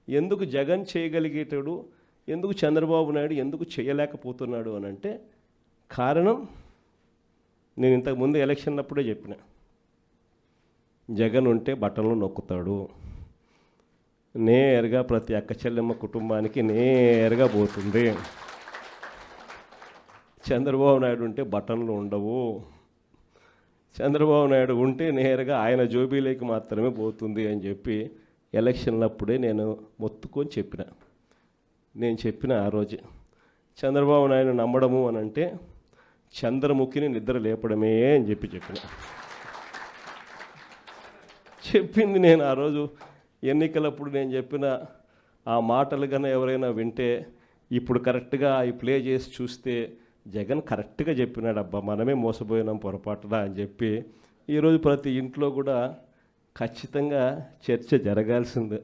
ఎందుకు జగన్ చేయగలిగేటాడు, ఎందుకు చంద్రబాబు నాయుడు ఎందుకు చేయలేకపోతున్నాడు అని అంటే కారణం నేను ఇంతకుముందు ఎలక్షన్ అప్పుడే చెప్పిన. జగన్ ఉంటే బటన్లు నొక్కుతాడు, నేరుగా ప్రతి అక్క చెల్లెమ్మ కుటుంబానికి నేరుగా పోతుంది. చంద్రబాబు నాయుడు ఉంటే బటన్లు ఉండవు, చంద్రబాబు నాయుడు ఉంటే నేరుగా ఆయన జోబీలోకి మాత్రమే పోతుంది అని చెప్పి ఎలక్షన్లప్పుడే నేను మొత్తుకొని చెప్పిన. నేను చెప్పిన ఆ రోజు చంద్రబాబు నాయుడు నమ్మడము అని అంటే చంద్రముఖిని నిద్ర లేపడమే అని చెప్పిన. చెప్పింది నేను ఆ రోజు ఎన్నికలప్పుడు నేను చెప్పిన ఆ మాటలు కన్నా ఎవరైనా వింటే ఇప్పుడు కరెక్ట్గా అవి ప్లే చేసి చూస్తే జగన్ కరెక్ట్గా చెప్పినాడు, అబ్బా మనమే మోసపోయినాం పొరపాటున అని చెప్పి ఈరోజు ప్రతి ఇంట్లో కూడా ఖచ్చితంగా చర్చ జరగాల్సిందే.